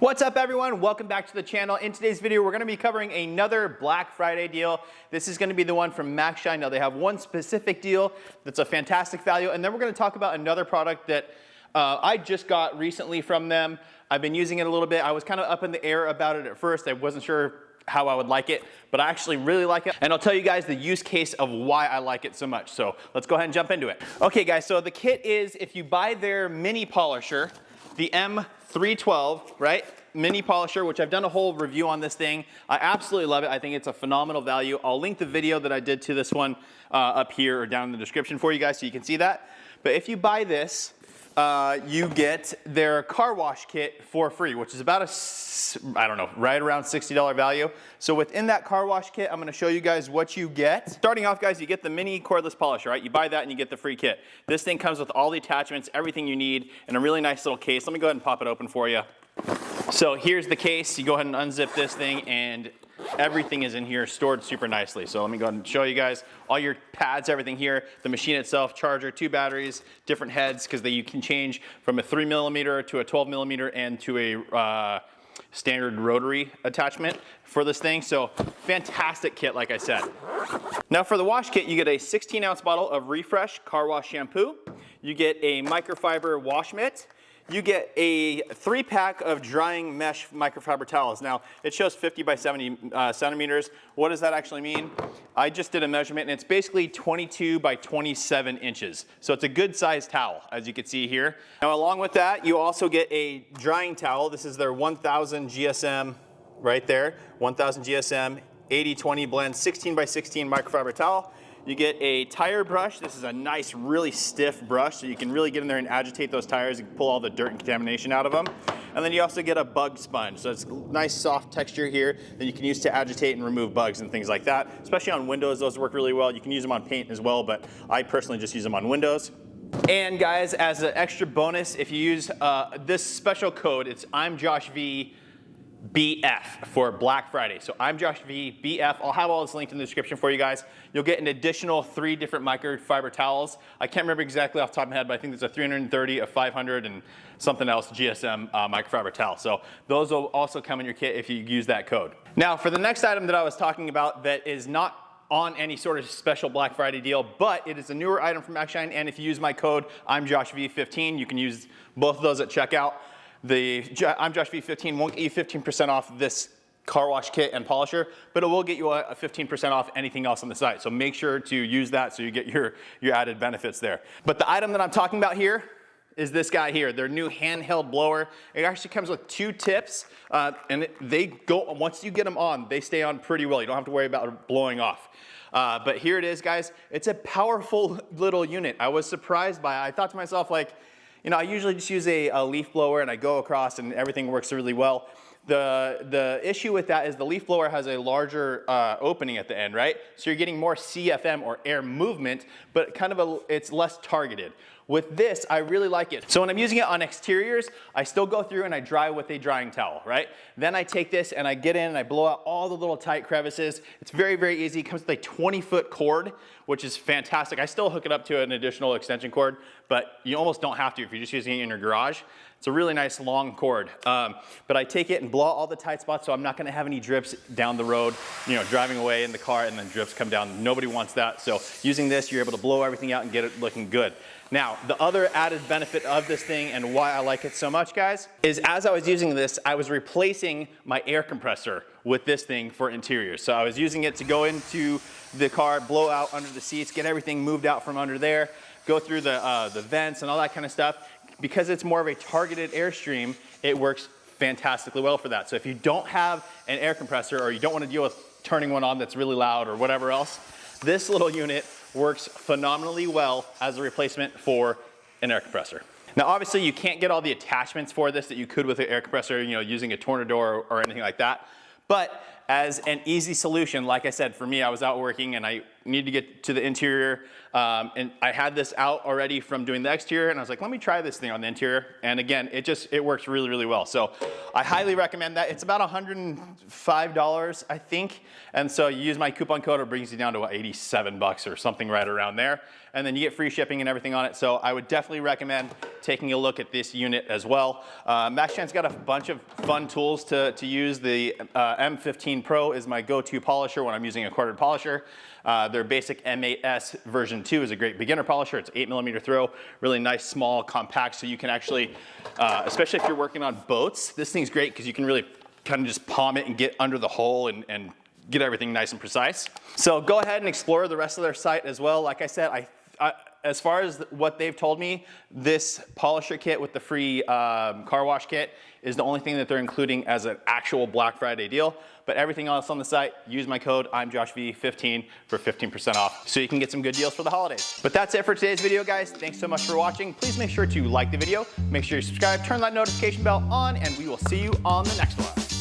What's up everyone? Welcome back to the channel. In today's video, we're going to be covering another Black Friday deal. This is going to be the one from Maxshine. Now they have one specific deal that's a fantastic value, and then we're going to talk about another product that I just got recently from them. I've been using it a little bit. I was kind of up in the air about it at first. I wasn't sure how I would like it, but I actually really like it. And I'll tell you guys the use case of why I like it so much. So let's go ahead and jump into it. Okay guys, so the kit is, if you buy their mini polisher, the M312, right? Mini polisher, which I've done a whole review on this thing. I absolutely love it. I think it's a phenomenal value. I'll link the video that I did to this one up here or down in the description for you guys so you can see that. But if you buy this, you get their car wash kit for free, which is about I don't know, right around $60 value. So within that car wash kit, I'm gonna show you guys what you get. Starting off guys, you get the mini cordless polisher, right? You buy that and you get the free kit. This thing comes with all the attachments, everything you need, in a really nice little case. Let me go ahead and pop it open for you. So here's the case. You go ahead and unzip this thing and everything is in here stored super nicely. So let me go ahead and show you guys all your pads, everything here, the machine itself, charger, 2 batteries, different heads, because you can change from a 3mm to a 12mm and to a standard rotary attachment for this thing. So fantastic kit, like I said. Now for the wash kit, you get a 16-ounce bottle of Refresh car wash shampoo. You get a microfiber wash mitt. You get a 3-pack of drying mesh microfiber towels. Now, it shows 50 by 70 centimeters. What does that actually mean? I just did a measurement, and it's basically 22 by 27 inches. So it's a good sized towel, as you can see here. Now, along with that, you also get a drying towel. This is their 1000 GSM right there. 1000 GSM, 80-20 blend, 16 by 16 microfiber towel. You get a tire brush. This is a nice, really stiff brush, so you can really get in there and agitate those tires and pull all the dirt and contamination out of them. And then you also get a bug sponge. So it's nice, soft texture here that you can use to agitate and remove bugs and things like that. Especially on windows, those work really well. You can use them on paint as well, but I personally just use them on windows. And guys, as an extra bonus, if you use this special code, it's IMJOSHV BF for Black Friday. So IMJOSHV BF. I'll have all this linked in the description for you guys. You'll get an additional 3 different microfiber towels. I can't remember exactly off the top of my head, but I think there's a 330, a 500, and something else GSM microfiber towel. So those will also come in your kit if you use that code. Now for the next item that I was talking about that is not on any sort of special Black Friday deal, but it is a newer item from Maxshine, and if you use my code IMJOSHV15, you can use both of those at checkout. The IMJOSHV15 won't get you 15% off this car wash kit and polisher, but it will get you a 15% off anything else on the site. So make sure to use that so you get your added benefits there. But the item that I'm talking about here is this guy here, their new handheld blower. It actually comes with 2 tips, and they go, once you get them on, they stay on pretty well. You don't have to worry about blowing off. But here it is, guys. It's a powerful little unit. I was surprised by it. I thought to myself, like, you know, I usually just use a leaf blower and I go across and everything works really well. The issue with that is the leaf blower has a larger opening at the end, right? So you're getting more CFM or air movement, but kind of it's less targeted. With this, I really like it. So when I'm using it on exteriors, I still go through and I dry with a drying towel, right? Then I take this and I get in and I blow out all the little tight crevices. It's very, very easy. It comes with a 20-foot cord, which is fantastic. I still hook it up to an additional extension cord, but you almost don't have to if you're just using it in your garage. It's a really nice long cord. But I take it and blow out all the tight spots so I'm not gonna have any drips down the road, you know, driving away in the car and then drips come down. Nobody wants that. So using this, you're able to blow everything out and get it looking good. Now, the other added benefit of this thing and why I like it so much, guys, is as I was using this, I was replacing my air compressor with this thing for interiors. So I was using it to go into the car, blow out under the seats, get everything moved out from under there, go through the vents and all that kind of stuff. Because it's more of a targeted airstream, it works fantastically well for that. So if you don't have an air compressor or you don't want to deal with turning one on that's really loud or whatever else, this little unit works phenomenally well as a replacement for an air compressor. Now obviously you can't get all the attachments for this that you could with an air compressor, you know, using a Tornador or anything like that. But as an easy solution. Like I said, for me, I was out working and I need to get to the interior, and I had this out already from doing the exterior, and I was like, let me try this thing on the interior. And again, it works really, really well. So I highly recommend that. It's about $105, I think. And so you use my coupon code, it brings you down to what, 87 bucks or something right around there. And then you get free shipping and everything on it. So I would definitely recommend taking a look at this unit as well. Maxshine's got a bunch of fun tools to use. The M15 Pro is my go-to polisher when I'm using a corded polisher. Their basic M8S version 2 is a great beginner polisher. It's 8mm throw, really nice, small, compact, so you can actually, especially if you're working on boats, this thing's great because you can really kind of just palm it and get under the hole and get everything nice and precise. So go ahead and explore the rest of their site as well. Like I said, as far as what they've told me, this polisher kit with the free car wash kit is the only thing that they're including as an actual Black Friday deal. But everything else on the site, use my code IMJOSHV15 for 15% off, so you can get some good deals for the holidays. But that's it for today's video, guys. Thanks so much for watching. Please make sure to like the video, make sure you subscribe, turn that notification bell on, and we will see you on the next one.